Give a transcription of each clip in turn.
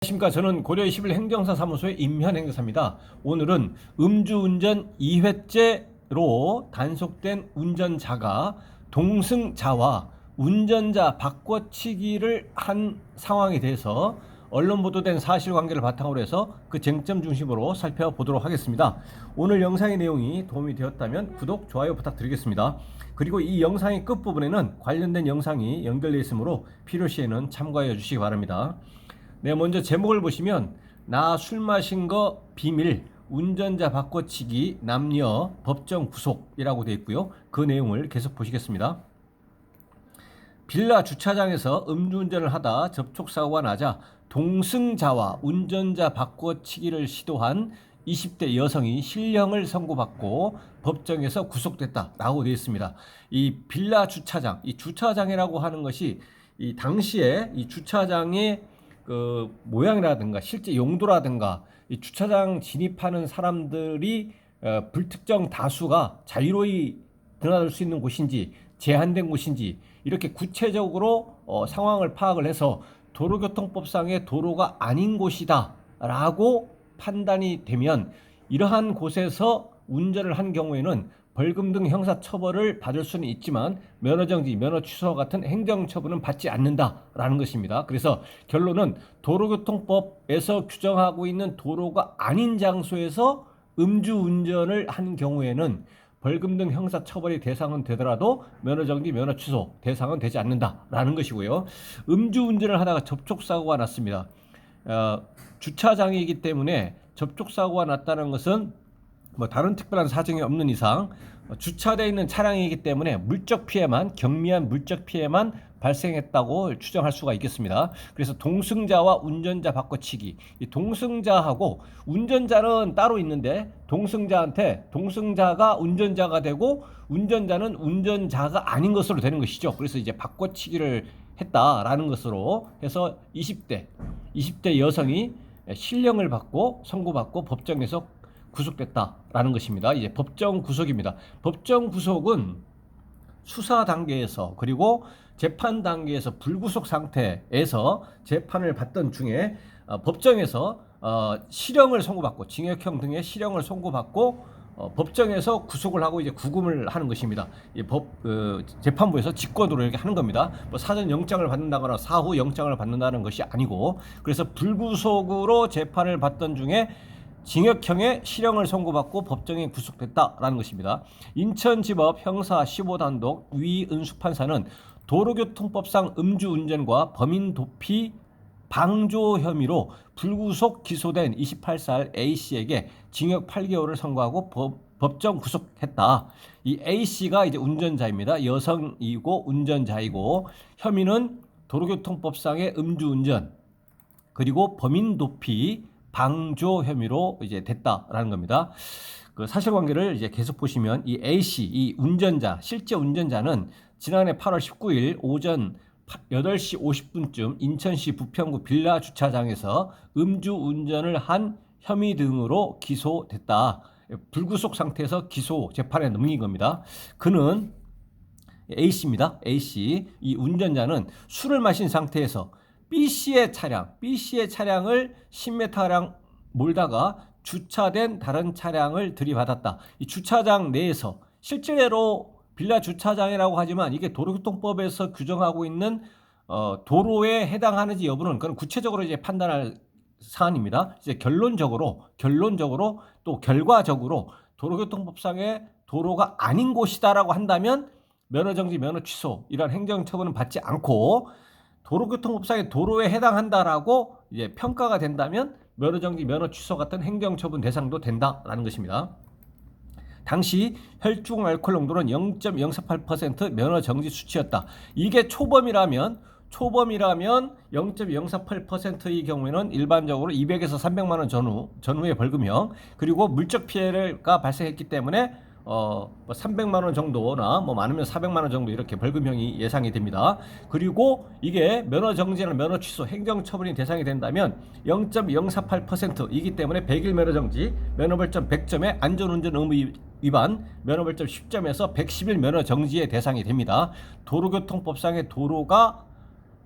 안녕하십니까. 저는 고려 21 행정사 사무소의 임현행정사입니다. 오늘은 음주운전 2회째로 단속된 운전자가 동승자와 운전자 바꿔치기를 한 상황에 대해서 언론 보도된 사실관계를 바탕으로 해서 그 쟁점 중심으로 살펴보도록 하겠습니다. 오늘 영상의 내용이 도움이 되었다면 구독, 좋아요 부탁드리겠습니다. 그리고 이 영상의 끝부분에는 관련된 영상이 연결되어 있으므로 필요시에는 참고해 주시기 바랍니다. 네, 먼저 제목을 보시면 나 술 마신 거 비밀 운전자 바꿔치기 남녀 법정 구속이라고 되어 있고요. 그 내용을 계속 보시겠습니다. 빌라 주차장에서 음주운전을 하다 접촉사고가 나자 동승자와 운전자 바꿔치기를 시도한 20대 여성이 실형을 선고받고 법정에서 구속됐다라고 되어 있습니다. 이 빌라 주차장, 이 주차장이라고 하는 것이 이 당시에 이 주차장의 그 모양이라든가 실제 용도라든가 이 주차장 진입하는 사람들이 불특정 다수가 자유로이 드나들 수 있는 곳인지 제한된 곳인지 이렇게 구체적으로 상황을 파악을 해서 도로교통법상의 도로가 아닌 곳이다 라고 판단이 되면 이러한 곳에서 운전을 한 경우에는 벌금 등 형사처벌을 받을 수는 있지만 면허정지, 면허 취소 같은 행정처분은 받지 않는다라는 것입니다. 그래서 결론은 도로교통법에서 규정하고 있는 도로가 아닌 장소에서 음주운전을 한 경우에는 벌금 등 형사처벌이 대상은 되더라도 면허정지, 면허 취소 대상은 되지 않는다라는 것이고요. 음주운전을 하다가 접촉사고가 났습니다. 주차장이기 때문에 접촉사고가 났다는 것은 다른 특별한 사정이 없는 이상 주차되어 있는 차량이기 때문에 물적 피해만, 경미한 물적 피해만 발생했다고 추정할 수가 있겠습니다. 그래서 동승자와 운전자 바꿔치기, 이 동승자하고 운전자는 따로 있는데 동승자가 운전자가 되고 운전자는 운전자가 아닌 것으로 되는 것이죠. 그래서 이제 바꿔치기를 했다라는 것으로 해서 20대 여성이 실형을 받고 선고받고 법정에서 구속됐다라는 것입니다. 이제 법정 구속입니다. 법정 구속은 수사 단계에서 그리고 재판 단계에서 불구속 상태에서 재판을 받던 중에 법정에서 실형을 선고받고 징역형 등의 실형을 선고받고 법정에서 구속을 하고 이제 구금을 하는 것입니다. 재판부에서 직권으로 이렇게 하는 겁니다. 사전 영장을 받는다거나 사후 영장을 받는다는 것이 아니고, 그래서 불구속으로 재판을 받던 중에 징역형의 실형을 선고받고 법정에 구속됐다라는 것입니다. 인천지법 형사 15단독 위은숙 판사는 도로교통법상 음주운전과 범인 도피 방조 혐의로 불구속 기소된 28살 A씨에게 징역 8개월을 선고하고 법정 구속했다. 이 A씨가 이제 운전자입니다. 여성이고 운전자이고 혐의는 도로교통법상의 음주운전 그리고 범인 도피 방조 혐의로 이제 됐다라는 겁니다. 그 사실관계를 이제 계속 보시면 이 A씨, 이 운전자, 실제 운전자는 지난해 8월 19일 오전 8시 50분쯤 인천시 부평구 빌라 주차장에서 음주운전을 한 혐의 등으로 기소됐다. 불구속 상태에서 기소 재판에 넘긴 겁니다. 그는 A씨입니다. A씨, 이 운전자는 술을 마신 상태에서 B씨의 차량을 10m가량 몰다가 주차된 다른 차량을 들이받았다. 이 주차장 내에서 실제로 빌라 주차장이라고 하지만 이게 도로교통법에서 규정하고 있는 도로에 해당하는지 여부는 그건 구체적으로 이제 판단할 사안입니다. 이제 결론적으로 또 결과적으로 도로교통법상의 도로가 아닌 곳이다라고 한다면 면허정지, 면허 취소 이런 행정처분은 받지 않고 도로교통법상의 도로에 해당한다라고 이제 평가가 된다면 면허정지, 면허 취소 같은 행정처분 대상도 된다라는 것입니다. 당시 혈중 알코올 농도는 0.048% 면허정지 수치였다. 이게 초범이라면 0.048%의 경우에는 일반적으로 200에서 300만 원 전후의 벌금형, 그리고 물적 피해가 발생했기 때문에 300만 원 정도나 많으면 400만 원 정도 이렇게 벌금형이 예상이 됩니다. 그리고 이게 면허 정지나 면허 취소 행정 처분이 대상이 된다면 0.048%이기 때문에 100일 면허 정지, 면허 벌점 100점에 안전운전 의무 위반, 면허 벌점 10점에서 110일 면허 정지의 대상이 됩니다. 도로교통법상의 도로가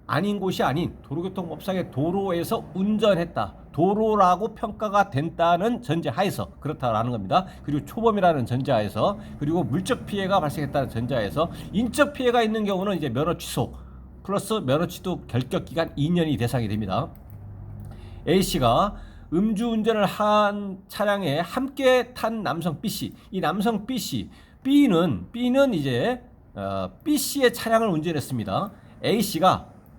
아닌 곳이 아닌 도로교통법상의 도로에서 운전했다. 도로라고 평가가 된다는 전제하에서 그렇다라는 겁니다. 그리고 초범이라는 전제하에서, 그리고 물적 피해가 발생했다는 전제하에서, 인적 피해가 있는 경우는 이제 면허 취소 플러스 면허 취소 결격 기간 2년이 대상이 됩니다. A씨가 음주운전을 한 차량에 함께 탄 남성 B씨, 이 남성 B씨, B는 이제 B씨의 차량을 운전했습니다.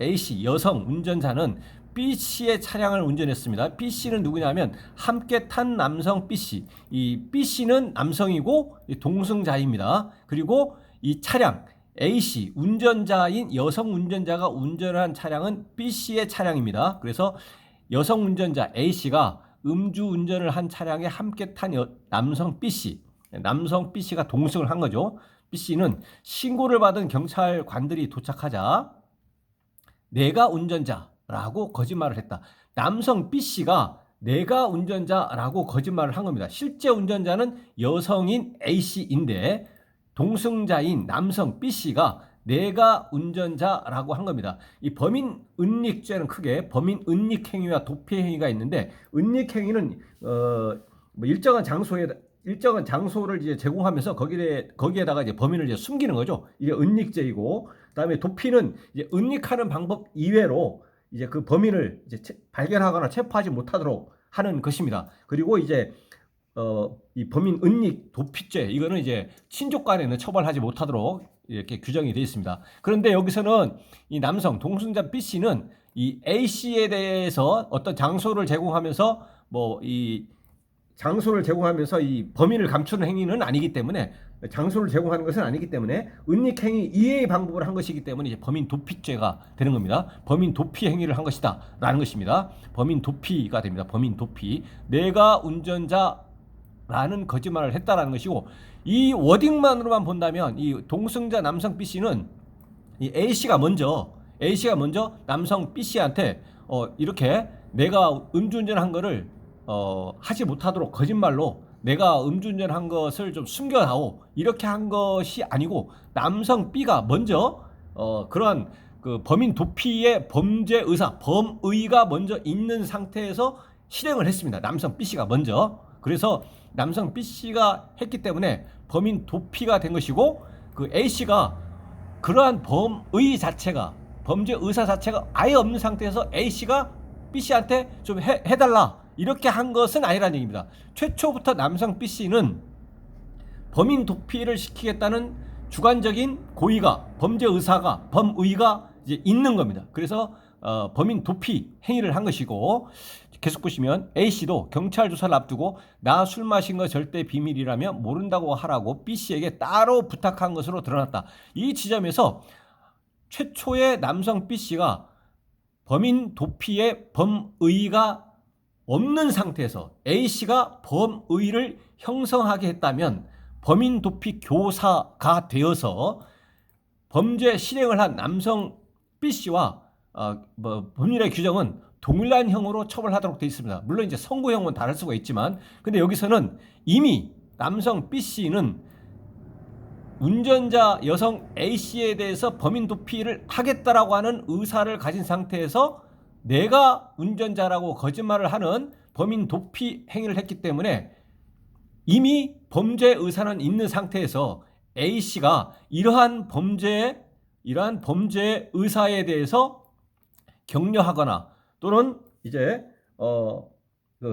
A씨 여성 운전자는 B씨의 차량을 운전했습니다. B씨는 누구냐면 함께 탄 남성 B씨, 이 B씨는 남성이고 동승자입니다. 그리고 이 차량 A씨 운전자인 여성 운전자가 운전한 차량은 B씨의 차량입니다. 그래서 여성 운전자 A씨가 음주 운전을 한 차량에 함께 탄 남성 B씨가 동승을 한 거죠. B씨는 신고를 받은 경찰관들이 도착하자 내가 운전자라고 거짓말을 했다. 남성 B씨가 내가 운전자라고 거짓말을 한 겁니다. 실제 운전자는 여성인 A씨인데 동승자인 남성 B씨가 내가 운전자라고 한 겁니다. 이 범인 은닉죄는 크게 범인 은닉 행위와 도피 행위가 있는데, 은닉 행위는 일정한 장소를 이제 제공하면서 거기에다가 이제 범인을 이제 숨기는 거죠. 이게 은닉죄이고, 그다음에 도피는 이제 은닉하는 방법 이외로 이제 그 범인을 이제 발견하거나 체포하지 못하도록 하는 것입니다. 그리고 이제 이 범인 은닉 도피죄, 이거는 이제 친족 간에는 처벌하지 못하도록 이렇게 규정이 되어 있습니다. 그런데 여기서는 이 남성 동승자 B씨는 이 A씨에 대해서 어떤 장소를 제공하면서 이 범인을 감추는 행위는 아니기 때문에, 장소를 제공하는 것은 아니기 때문에 은닉 행위 이외의 방법을 한 것이기 때문에 이제 범인 도피죄가 되는 겁니다. 범인 도피 행위를 한 것이다라는 것입니다. 범인 도피가 됩니다. 범인 도피. 내가 운전자라는 거짓말을 했다라는 것이고, 이 워딩만으로만 본다면 이 동승자 남성 B씨는 이 A씨가 먼저 남성 B씨한테 이렇게 내가 음주운전한 거를 하지 못하도록 거짓말로 내가 음주운전한 것을 좀 숨겨다오, 이렇게 한 것이 아니고 남성 B가 먼저 그러한 그 범인 도피의 범죄 의사, 범의가 먼저 있는 상태에서 실행을 했습니다. 남성 B씨가 먼저. 그래서 남성 B씨가 했기 때문에 범인 도피가 된 것이고, 그 A씨가 그러한 범의 자체가, 범죄 의사 자체가 아예 없는 상태에서 A씨가 B씨한테 좀 해달라 이렇게 한 것은 아니라는 얘기입니다. 최초부터 남성 B씨는 범인 도피를 시키겠다는 주관적인 고의가, 범죄 의사가, 범의가 이제 있는 겁니다. 그래서 범인 도피 행위를 한 것이고, 계속 보시면 A씨도 경찰 조사를 앞두고 나 술 마신 거 절대 비밀이라며 모른다고 하라고 B씨에게 따로 부탁한 것으로 드러났다. 이 지점에서 최초의 남성 B씨가 범인 도피의 범의가 없는 상태에서 A씨가 범의를 형성하게 했다면 범인 도피 교사가 되어서 범죄 실행을 한 남성 B씨와 법률의 규정은 동일한 형으로 처벌하도록 되어 있습니다. 물론 이제 선고형은 다를 수가 있지만, 근데 여기서는 이미 남성 B씨는 운전자 여성 A씨에 대해서 범인 도피를 하겠다라고 하는 의사를 가진 상태에서 내가 운전자라고 거짓말을 하는 범인 도피 행위를 했기 때문에 이미 범죄 의사는 있는 상태에서 A씨가 이러한 범죄 의사에 대해서 격려하거나 또는 이제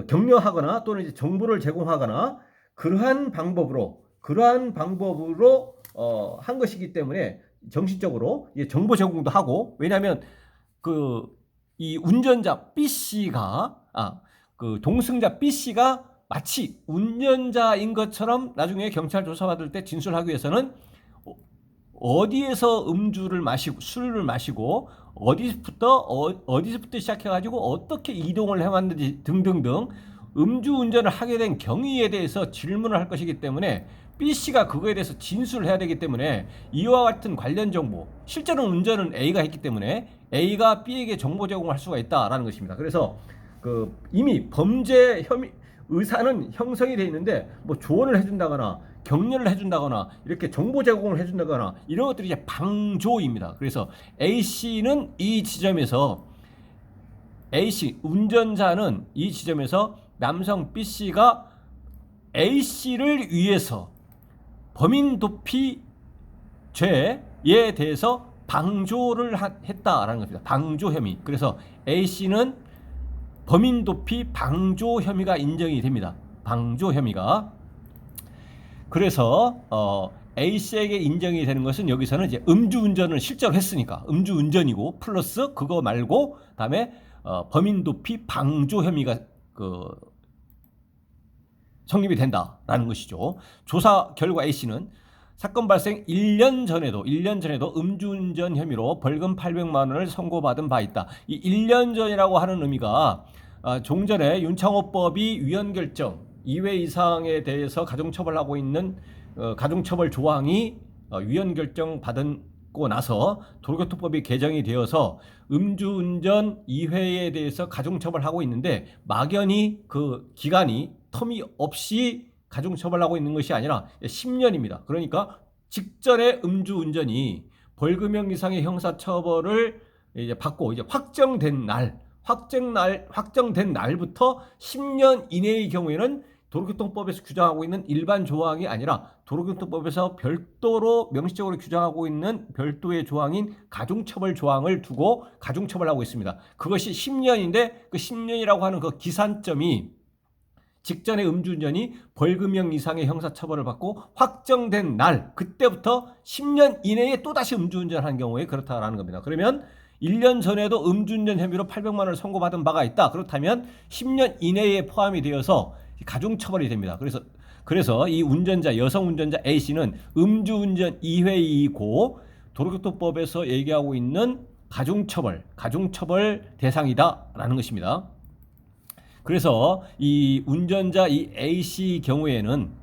격려하거나 또는 이제 정보를 제공하거나 그러한 방법으로 한 것이기 때문에 정신적으로 정보 제공도 하고, 왜냐하면 이 운전자 B씨가 그 동승자 B씨가 마치 운전자인 것처럼 나중에 경찰 조사받을 때 진술하기 위해서는 어디에서 술을 마시고 어디서부터 시작해가지고 어떻게 이동을 해왔는지 등등등 음주운전을 하게 된 경위에 대해서 질문을 할 것이기 때문에 B씨가 그거에 대해서 진술을 해야 되기 때문에 이와 같은 관련 정보, 실제로 운전은 A가 했기 때문에 A가 B에게 정보 제공을 할 수가 있다라는 것입니다. 그래서 이미 범죄 의사는 형성이 되어 있는데 조언을 해준다거나 격려를 해준다거나 이렇게 정보 제공을 해준다거나 이런 것들이 이제 방조입니다. 그래서 A씨는 이 지점에서 A씨 운전자는 이 지점에서 남성 B씨가 A씨를 위해서 범인 도피 죄에 대해서 방조를 했다라는 겁니다. 방조 혐의. 그래서 A씨는 범인 도피 방조 혐의가 인정이 됩니다. 방조 혐의가. 그래서 A씨에게 인정이 되는 것은 여기서는 이제 음주운전을 실제로 했으니까 음주운전이고 플러스 그거 말고 다음에 범인 도피 방조 혐의가 성립이 된다라는 것이죠. 조사 결과 A씨는 사건 발생 1년 전에도 음주운전 혐의로 벌금 800만 원을 선고받은 바 있다. 이 1년 전이라고 하는 의미가 종전에 윤창호법이 위헌결정 2회 이상에 대해서 가중처벌하고 있는 가중처벌 조항이 위헌결정 받고 나서 도로교통법이 개정이 되어서 음주운전 2회에 대해서 가중처벌하고 있는데 막연히 그 기간이 텀이 없이 가중처벌하고 있는 것이 아니라 10년입니다. 그러니까 직전에 음주운전이 벌금형 이상의 형사처벌을 이제 받고 이제 확정된 날부터 10년 이내의 경우에는 도로교통법에서 규정하고 있는 일반 조항이 아니라 도로교통법에서 별도로 명시적으로 규정하고 있는 별도의 조항인 가중처벌 조항을 두고 가중처벌하고 있습니다. 그것이 10년인데 그 10년이라고 하는 그 기산점이 직전에 음주운전이 벌금형 이상의 형사처벌을 받고 확정된 날 그때부터 10년 이내에 또다시 음주운전하는 경우에 그렇다라는 겁니다. 그러면 1년 전에도 음주운전 혐의로 800만 원을 선고받은 바가 있다. 그렇다면 10년 이내에 포함이 되어서 가중처벌이 됩니다. 그래서 이 운전자 여성 운전자 A씨는 음주운전 2회이고 도로교통법에서 얘기하고 있는 가중처벌 대상이다라는 것입니다. 그래서 이 운전자 A씨 경우에는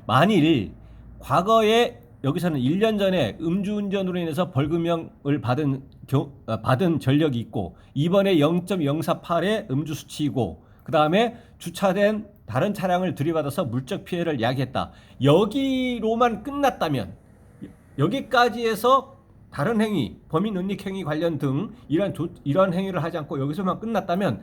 만일 과거에 여기서는 1년 전에 음주운전으로 인해서 벌금형을 받은 전력이 있고 이번에 0.048의 음주 수치이고 그 다음에 주차된 다른 차량을 들이받아서 물적 피해를 야기했다. 여기로만 끝났다면 여기까지 해서 다른 행위, 범인 은닉 행위 관련 등 이러한 행위를 하지 않고 여기서만 끝났다면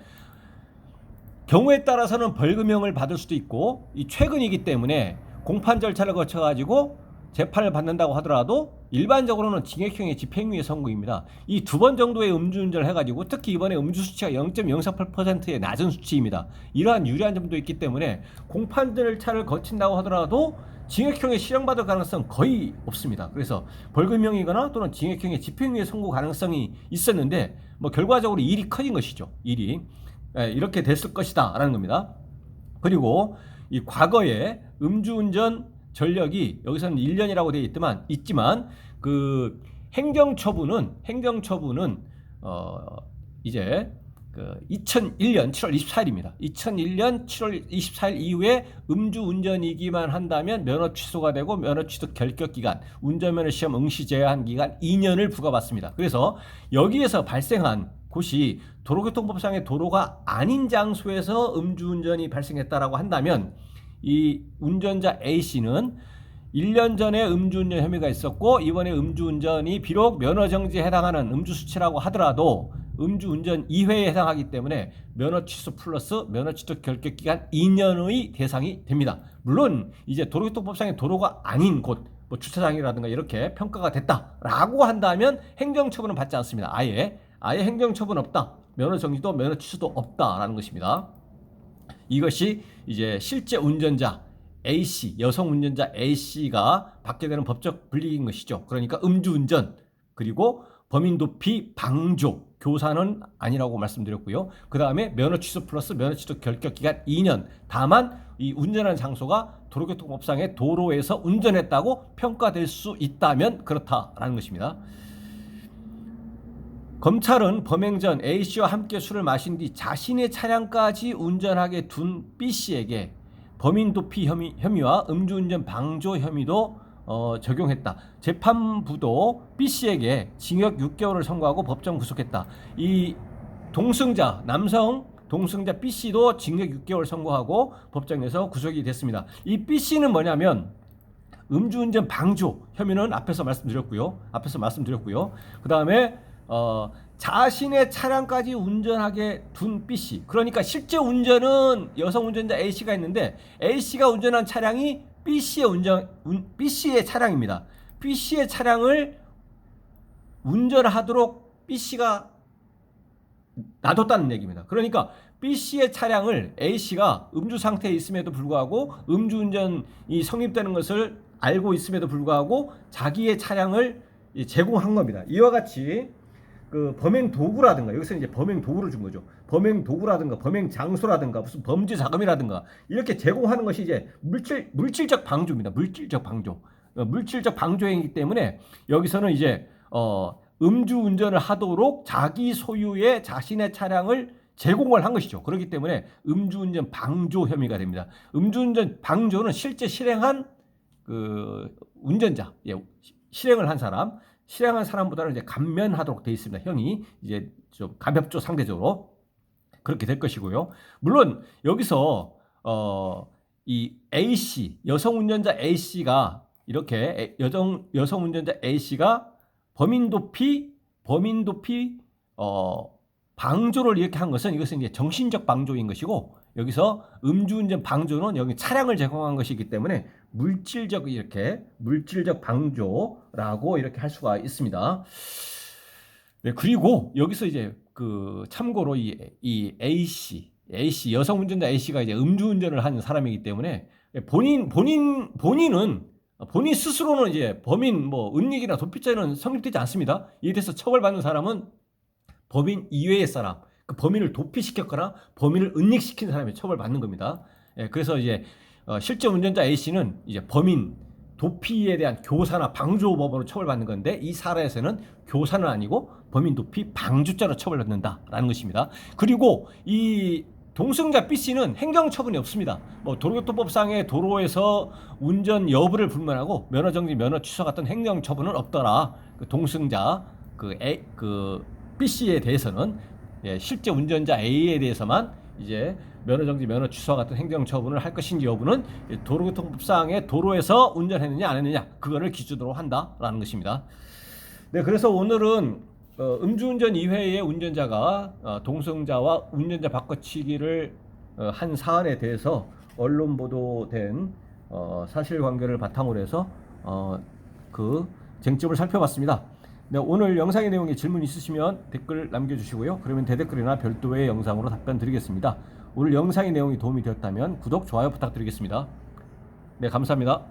경우에 따라서는 벌금형을 받을 수도 있고 이 최근이기 때문에 공판 절차를 거쳐가지고 재판을 받는다고 하더라도 일반적으로는 징역형의 집행유예 선고입니다. 이 2번 정도의 음주운전을 해가지고 특히 이번에 음주 수치가 0.048%의 낮은 수치입니다. 이러한 유리한 점도 있기 때문에 공판 절차를 거친다고 하더라도 징역형에 실형받을 가능성 거의 없습니다. 그래서 벌금형이거나 또는 징역형의 집행유예 선고 가능성이 있었는데 뭐 결과적으로 일이 커진 것이죠. 일이 이렇게 됐을 것이다 라는 겁니다. 그리고 이 과거에 음주운전 전력이 여기서는 1년이라고 되어 있지만 그 행정처분은 이제 2001년 7월 24일입니다. 2001년 7월 24일 이후에 음주운전이기만 한다면 면허 취소가 되고 면허 취소 결격 기간, 운전면허 시험 응시 제한 기간 2년을 부과받습니다. 그래서 여기에서 발생한 곳이 도로교통법상의 도로가 아닌 장소에서 음주운전이 발생했다라고 한다면 이 운전자 A씨는 1년 전에 음주운전 혐의가 있었고 이번에 음주운전이 비록 면허정지에 해당하는 음주수치라고 하더라도 음주운전 2회에 해당하기 때문에 면허 취소 플러스 면허 취소 결격 기간 2년의 대상이 됩니다. 물론 이제 도로교통법상의 도로가 아닌 곳, 뭐 주차장이라든가 이렇게 평가가 됐다라고 한다면 행정처분은 받지 않습니다. 아예 행정처분 없다. 면허정지도 면허 취소도 없다라는 것입니다. 이것이 이제 실제 운전자 A씨, 여성 운전자 A씨가 받게 되는 법적 불이익인 것이죠. 그러니까 음주운전 그리고 범인 도피 방조 교사는 아니라고 말씀드렸고요. 그 다음에 면허 취소 플러스 면허 취소 결격 기간 2년. 다만 이 운전하는 장소가 도로교통법상의 도로에서 운전했다고 평가될 수 있다면 그렇다라는 것입니다. 검찰은 범행 전 A씨와 함께 술을 마신 뒤 자신의 차량까지 운전하게 둔 B씨에게 범인 도피 혐의와 음주운전 방조 혐의도 적용했다. 재판부도 B씨에게 징역 6개월을 선고하고 법정 구속했다. 이 동승자 남성 동승자 B씨도 징역 6개월 선고하고 법정에서 구속이 됐습니다. 이 B씨는 뭐냐면 음주운전 방조 혐의는 앞에서 말씀드렸고요. 그 다음에 자신의 차량까지 운전하게 둔 B씨. 그러니까 실제 운전은 여성 운전자 A씨가 했는데 A씨가 운전한 차량이 B씨의 차량입니다. B씨의 차량을 운전하도록 B씨가 놔뒀다는 얘기입니다. 그러니까 B씨의 차량을 A씨가 음주 상태에 있음에도 불구하고 음주운전이 성립되는 것을 알고 있음에도 불구하고 자기의 차량을 제공한 겁니다. 이와 같이 그 범행 도구라든가, 여기서 이제 범행 도구를 준 거죠. 범행 도구라든가 범행 장소라든가 무슨 범죄 자금이라든가 이렇게 제공하는 것이 이제 물질적 방조입니다. 물질적 방조 행위이기 때문에 여기서는 이제 음주 운전을 하도록 자기 소유의 자신의 차량을 제공을 한 것이죠. 그렇기 때문에 음주운전 방조 혐의가 됩니다. 음주운전 방조는 실제 실행한 그 운전자, 실행을 한 사람보다는 이제 감면하도록 되어 있습니다. 형이 이제 좀 가볍죠, 상대적으로. 그렇게 될 것이고요. 물론 여기서 이 A씨, 여성 운전자 A씨가 이렇게 여성 운전자 A씨가 범인 도피 방조를 이렇게 한 것은 이것은 이제 정신적 방조인 것이고, 여기서 음주운전 방조는 여기 차량을 제공한 것이기 때문에 물질적 방조라고 이렇게 할 수가 있습니다. 네, 그리고 여기서 이제 그 참고로 이 A씨 여성 운전자 A씨가 이제 음주운전을 한 사람이기 때문에 본인 스스로는 이제 범인 은닉이나 도피죄는 성립되지 않습니다. 이에 대해서 처벌받는 사람은 범인 이외의 사람, 그 범인을 도피시켰거나 범인을 은닉시킨 사람이 처벌받는 겁니다. 그래서 이제 실제 운전자 A씨는 이제 범인 도피에 대한 교사나 방조법으로 처벌받는 건데, 이 사례에서는 교사는 아니고 범인 도피 방조죄로 처벌받는다라는 것입니다. 그리고 이 동승자 B씨는 행정처분이 없습니다. 도로교통법상의 도로에서 운전 여부를 불문하고 면허정지, 면허 취소 같은 행정처분은 없더라. 그 동승자 B씨에 대해서는 실제 운전자 A에 대해서만 이제 면허정지, 면허 취소 같은 행정처분을 할 것인지 여부는 도로교통법상의 도로에서 운전했느냐 안 했느냐 그거를 기준으로 한다라는 것입니다. 네, 그래서 오늘은 음주운전 이외의 운전자가 동승자와 운전자 바꿔치기를 한 사안에 대해서 언론 보도된 사실관계를 바탕으로 해서 그 쟁점을 살펴봤습니다. 네, 오늘 영상의 내용에 질문 있으시면 댓글 남겨주시고요. 그러면 대댓글이나 별도의 영상으로 답변 드리겠습니다. 오늘 영상의 내용이 도움이 되었다면 구독, 좋아요 부탁드리겠습니다. 네, 감사합니다.